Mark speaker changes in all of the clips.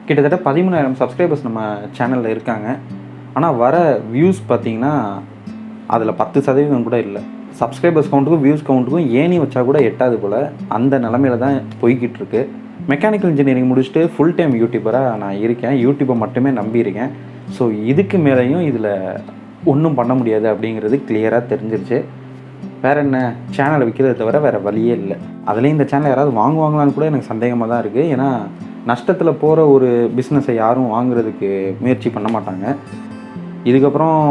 Speaker 1: கிட்டத்தட்ட 13,000 சப்ஸ்கிரைபர்ஸ் நம்ம சேனலில் இருக்காங்க. ஆனால் வர வியூஸ் பார்த்திங்கன்னா அதில் 10% கூட இல்லை. சப்ஸ்கிரைபர்ஸ் கவுண்ட்டுக்கும் வியூஸ் கவுண்ட்டுக்கும் ஏணி வச்சா கூட எட்டாது போல் அந்த நிலமையில தான் போய்கிட்டு இருக்கு. மெக்கானிக்கல் இன்ஜினியரிங் முடிச்சுட்டு ஃபுல் டைம் யூடியூபராக நான் இருக்கேன். யூடியூப்பை மட்டுமே நம்பியிருக்கேன். ஸோ இதுக்கு மேலேயும் இதில் ஒன்றும் பண்ண முடியாது அப்படிங்கிறது கிளியராக தெரிஞ்சிருச்சு. வேறு என்ன, சேனலை விற்கிறத தவிர வேறு வழியே இல்லை. அதுலேயும் இந்த சேனலை யாராவது வாங்குவாங்களான்னு கூட எனக்கு சந்தேகமாக தான் இருக்குது. ஏன்னா நஷ்டத்தில் போகிற ஒரு பிஸ்னஸை யாரும் வாங்குறதுக்கு முயற்சி பண்ண மாட்டாங்க. இதுக்கப்புறம்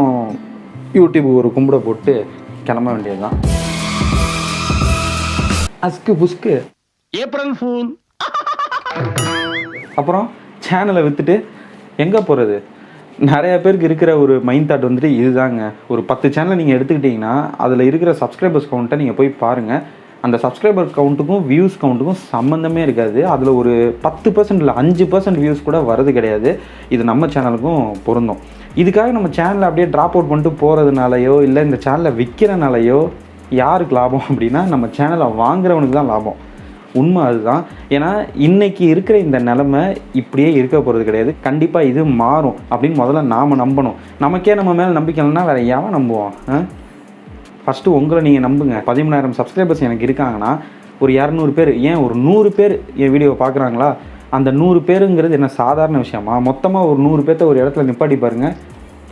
Speaker 1: யூடியூப் ஒரு கும்பிட போட்டு கிளம்ப வேண்டியது தான். அஸ்கு புஸ்கு
Speaker 2: ஏப்ரல் ஃபூல்.
Speaker 1: அப்புறம் சேனலை விற்றுட்டு எங்கே போகிறது? நிறைய பேருக்கு இருக்கிற ஒரு மைண்ட் தாட் வந்துட்டு இதுதாங்க. ஒரு 10 சேனலை நீங்கள் எடுத்துக்கிட்டிங்கன்னா அதில் இருக்கிற சப்ஸ்கிரைபர்ஸ் கவுண்ட்டை நீங்கள் போய் பாருங்கள். அந்த சப்ஸ்கிரைபர் கவுண்ட்டுக்கும் வியூஸ் கவுண்ட்டுக்கும் சம்மந்தமே இருக்காது. அதில் ஒரு 10% இல்லை 5% வியூஸ் கூட வரது கிடையாது. இது நம்ம சேனலுக்கும் பொருந்தும். இதுக்காக நம்ம சேனலை அப்படியே ட்ராப் அவுட் பண்ணிட்டு போகிறதுனாலையோ இல்லை இந்த சேனலை விற்கிறனாலையோ யாருக்கு லாபம் அப்படின்னா நம்ம சேனலை வாங்குறவனுக்கு தான் லாபம். உண்மை அதுதான். ஏன்னா இன்றைக்கி இருக்கிற இந்த நிலமை இப்படியே இருக்க போகிறது கிடையாது. கண்டிப்பாக இது மாறும் அப்படின்னு முதல்ல நாம் நம்பணும். நமக்கே நம்ம மேலே நம்பிக்கை இல்லைன்னா வேறு எவன் நம்புவோம்? ஃபஸ்ட்டு உங்களை நீங்கள் நம்புங்க. 13,000 சப்ஸ்கிரைபர்ஸ் எனக்கு இருக்காங்கன்னா ஒரு 200 பேர், ஏன் ஒரு 100 பேர் என் வீடியோவை பார்க்குறாங்களா? அந்த 100 பேருங்கிறது என்ன சாதாரண விஷயமா? மொத்தமாக ஒரு 100 பேர்த்த ஒரு இடத்துல நிப்பாட்டி பாருங்கள்,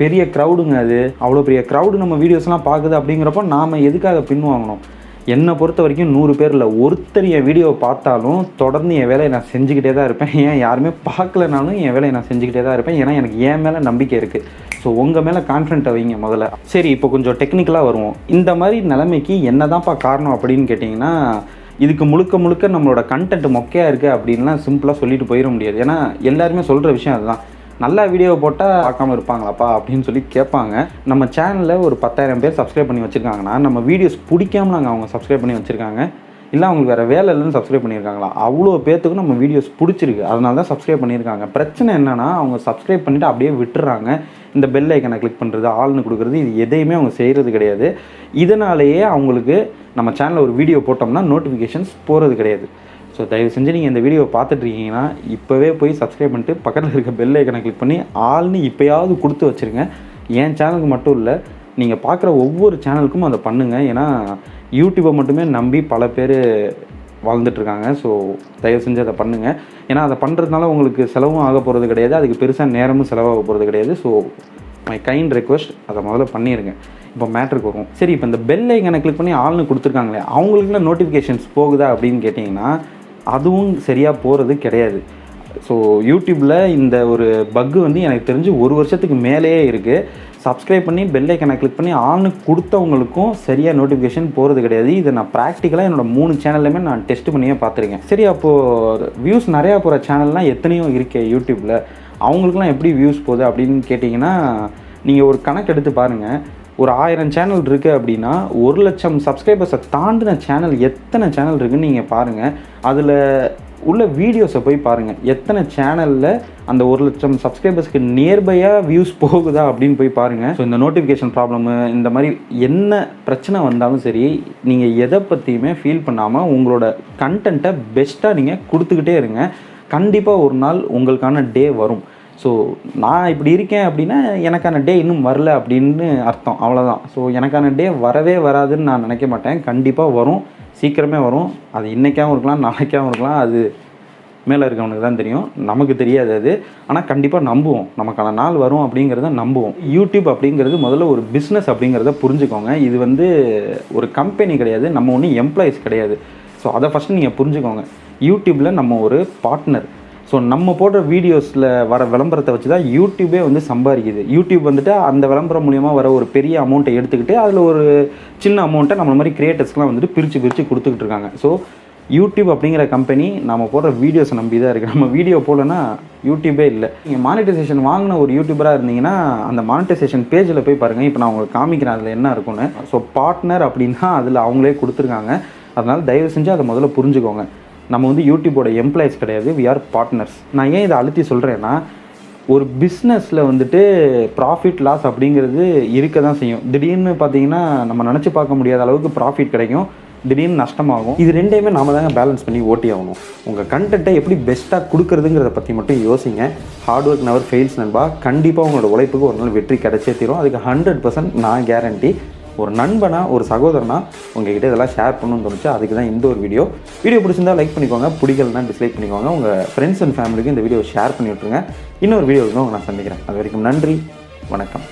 Speaker 1: பெரிய க்ரௌடுங்க அது. அவ்வளோ பெரிய க்ரௌடு நம்ம வீடியோஸ்லாம் பார்க்குது அப்படிங்கிறப்போ நாம் எதுக்காக பின்வாங்கணும்? என்னை பொறுத்த வரைக்கும் 100 பேரில் ஒருத்தர் என் வீடியோவை பார்த்தாலும் தொடர்ந்து என் வேலையை நான் செஞ்சுக்கிட்டே தான் இருப்பேன். ஏன் யாருமே பார்க்கலனாலும் என் வேலையை நான் செஞ்சுக்கிட்டே தான் இருப்பேன். ஏன்னா எனக்கு என் மேலே நம்பிக்கை இருக்குது. ஸோ உங்கள் மேலே கான்ஃபிடென்ட்டை வைங்க முதல்ல. சரி, இப்போ கொஞ்சம் டெக்னிக்கலாக வருவோம். இந்த மாதிரி நிலைமைக்கு என்ன தான்ப்பா காரணம் அப்படின்னு கேட்டிங்கன்னா, இதுக்கு முழுக்க நம்மளோட கண்டென்ட் மொக்கையாக இருக்குது அப்படின்லாம் சிம்பிளாக சொல்லிட்டு போயிட முடியாது. ஏன்னா எல்லாருமே சொல்கிற விஷயம் அதுதான். நல்லா வீடியோவை போட்டால் பார்க்காம இருப்பாங்களாப்பா அப்படின்னு சொல்லி கேட்பாங்க. நம்ம சேனலில் ஒரு 10,000 பேர் சப்ஸ்கிரைப் பண்ணி வச்சுருக்காங்கன்னா நம்ம வீடியோஸ் பிடிக்காமல் அவங்க சப்ஸ்கிரைப் பண்ணி வச்சுருக்காங்க. இல்லை அவங்களுக்கு வேறு வேலை இல்லைன்னு சப்ஸ்கிரைப் பண்ணியிருக்காங்களா? அவ்வளோ பேர்த்துக்கும் நம்ம வீடியோஸ் பிடிச்சிருக்கு, அதனால தான் சப்ஸ்கிரைப் பண்ணியிருக்காங்க. பிரச்சனை என்னென்னா அவங்க சப்ஸ்கிரைப் பண்ணிவிட்டு அப்படியே விட்டுறாங்க. இந்த பெல் ஐக்கனை கிளிக் பண்ணுறது, ஆள்னு கொடுக்குறது, இது எதையுமே அவங்க செய்கிறது கிடையாது. இதனாலேயே அவங்களுக்கு நம்ம சேனலில் ஒரு வீடியோ போட்டோம்னா நோட்டிஃபிகேஷன்ஸ் போகிறது கிடையாது. ஸோ தயவு செஞ்சு நீங்கள் இந்த வீடியோவை பார்த்துட்ருக்கீங்கன்னா இப்போவே போய் சப்ஸ்கிரைப் பண்ணிட்டு பக்கத்தில் இருக்க பெல் ஐக்கனை கிளிக் பண்ணி ஆள்னு இப்போயாவது கொடுத்து வச்சுருங்க. என் சேனலுக்கு மட்டும் இல்லை, நீங்கள் பார்க்குற ஒவ்வொரு சேனலுக்கும் அதை பண்ணுங்கள். ஏன்னா யூடியூப்பை மட்டுமே நம்பி பல பேர் வாழ்ந்துட்டுருக்காங்க. ஸோ தயவு செஞ்சு அதை பண்ணுங்கள். ஏன்னா அதை பண்ணுறதுனால உங்களுக்கு செலவும் ஆக போகிறது கிடையாது, அதுக்கு பெருசாக நேரமும் செலவாக போகிறது கிடையாது. ஸோ மை கைண்ட் ரெக்வஸ்ட், அதை முதல்ல பண்ணிடுங்க. இப்போ மேட்ருக்கு வரும். சரி, இப்போ இந்த பெல் ஐக்கனை கிளிக் பண்ணி ஆள்னு கொடுத்துருக்காங்களே, அவங்களுக்குலாம் நோட்டிஃபிகேஷன்ஸ் போகுதா அப்படின்னு கேட்டிங்கன்னா அதுவும் சரியாக போகிறது கிடையாது. ஸோ யூடியூப்பில் இந்த ஒரு பக்கு வந்து எனக்கு தெரிஞ்சு 1 வருஷத்துக்கு மேலேயே இருக்குது. சப்ஸ்கிரைப் பண்ணி பெல் ஐக்கனை கிளிக் பண்ணி ஆள்னு கொடுத்தவங்களுக்கும் சரியாக நோட்டிஃபிகேஷன் போகிறது கிடையாது. இதை நான் ப்ராக்டிக்கலாக என்னோடய 3 சேனல்லையுமே நான் டெஸ்ட் பண்ணியே பார்த்துருக்கேன். சரி, அப்போது வியூஸ் நிறையா போகிற சேனல்லாம் எத்தனையோ இருக்கே யூடியூப்பில், அவங்களுக்குலாம் எப்படி வியூஸ் போகுது அப்படின்னு கேட்டிங்கன்னா நீங்கள் ஒரு கணக்கு எடுத்து பாருங்கள். ஒரு 1000 சேனல் இருக்குது அப்படின்னா 1,00,000 சப்ஸ்கிரைபர்ஸை தாண்டின சேனல் எத்தனை சேனல் இருக்குதுன்னு நீங்கள் பாருங்கள். அதில் உள்ள வீடியோஸை போய் பாருங்கள். எத்தனை சேனலில் அந்த 1,00,000 சப்ஸ்கிரைபர்ஸ்க்கு நியர்பையாக வியூஸ் போகுதா அப்படின்னு போய் பாருங்கள். ஸோ இந்த நோட்டிஃபிகேஷன் ப்ராப்ளமு, இந்த மாதிரி என்ன பிரச்சனை வந்தாலும் சரி, நீங்கள் எதை பற்றியுமே ஃபீல் பண்ணாமல் உங்களோட கண்டென்ட்டை பெஸ்ட்டாக நீங்கள் கொடுத்துக்கிட்டே இருங்க. கண்டிப்பாக ஒரு நாள் உங்களுக்கான டே வரும். ஸோ நான் இப்படி இருக்கேன் அப்படின்னா எனக்கான டே இன்னும் வரல அப்படின்னு அர்த்தம், அவ்வளோதான். ஸோ எனக்கான டே வரவே வராதுன்னு நான் நினைக்க மாட்டேன். கண்டிப்பாக வரும், சீக்கிரமே வரும். அது இன்றைக்காகவும் இருக்கலாம், நாளைக்காகவும் இருக்கலாம். அது மேலே இருக்கவனுக்கு தான் தெரியும், நமக்கு தெரியாது அது. ஆனால் கண்டிப்பாக நம்புவோம், நமக்கான நாள் வரும் அப்படிங்கிறத நம்புவோம். யூடியூப் அப்படிங்கிறது முதல்ல ஒரு பிஸ்னஸ் அப்படிங்கிறத புரிஞ்சுக்கோங்க. இது வந்து ஒரு கம்பெனி கிடையாது, நம்ம ஒன்றும் எம்ப்ளாயிஸ் கிடையாது. ஸோ அதை ஃபஸ்ட்டு நீங்கள் புரிஞ்சுக்கோங்க. யூடியூப்பில் நம்ம ஒரு பார்ட்னர். ஸோ நம்ம போடுற வீடியோஸில் வர விளம்பரத்தை வச்சு தான் யூடியூபே வந்து சம்பாதிக்குது. யூடியூப் வந்துட்டு அந்த விளம்பரம் மூலிமா வர ஒரு பெரிய அமௌண்ட்டை எடுத்துக்கிட்டு அதில் ஒரு சின்ன அமௌண்ட்டை நம்மள மாதிரி கிரியேட்டர்ஸ்க்குலாம் வந்துட்டு பிரித்து கொடுத்துக்கிட்டு இருக்காங்க. ஸோ யூடியூப் அப்படிங்கிற கம்பெனி நம்ம போடுற வீடியோஸை நம்பி தான் இருக்குது. நம்ம வீடியோ போடலன்னா யூடியூபே இல்லை. நீங்கள் மானிட்டைசேஷன் வாங்கின ஒரு யூடியூபராக இருந்தீங்கன்னா அந்த மானிட்டைசேஷன் பேஜில் போய் பாருங்கள். இப்போ நான் உங்களுக்கு காமிக்கிறேன் அதில் என்ன இருக்குன்னு. ஸோ பார்ட்னர் அப்படின்னா அதில் அவங்களே கொடுத்துருக்காங்க. அதனால் தயவு செஞ்சு அதை முதல்ல புரிஞ்சுக்கோங்க. நம்ம வந்து யூடியூபோட எம்ப்ளாயிஸ் கிடையாது, வி ஆர் பார்ட்னர்ஸ். நான் ஏன் இதை அழுத்தி சொல்கிறேன்னா, ஒரு பிஸ்னஸில் வந்துட்டு ப்ராஃபிட் லாஸ் அப்படிங்கிறது இருக்க தான் செய்யும். திடீர்னு பார்த்தீங்கன்னா நம்ம நினச்சி பார்க்க முடியாத அளவுக்கு ப்ராஃபிட் கிடைக்கும், திடீர்னு நஷ்டமாகும். இது ரெண்டையுமே நாம தாங்க பேலன்ஸ் பண்ணி ஓட்டி ஆகணும். உங்கள் கண்டென்ட்டை எப்படி பெஸ்ட்டாக கொடுக்குறதுங்கிறத பற்றி மட்டும் யோசிங்க. ஹார்ட் ஒர்க் நெவர் ஃபெயில்ஸ் நண்பா. கண்டிப்பாக உங்களோட உழைப்புக்கு ஒரு நாள் வெற்றி கிடைச்சே தீரும். அதுக்கு 100% நான் கேரண்டி. ஒரு நண்பனா ஒரு சகோதரனா உங்ககிட்ட இதெல்லாம் ஷேர் பண்ணணும்னு தோணுச்சு. அதுக்கு தான் இந்த ஒரு வீடியோ பிடிச்சிருந்தா லைக் பண்ணிக்கோங்க, பிடிக்கலன்னா டிஸ்லைக் பண்ணிக்கோங்க. உங்கள் ஃப்ரெண்ட்ஸ் அண்ட் ஃபேமிலிக்கும் இந்த வீடியோ ஷேர் பண்ணி விட்ருங்க. இன்னொரு வீடியோவுக்கு நான் சந்திக்கிறேன். அது வரைக்கும் நன்றி, வணக்கம்.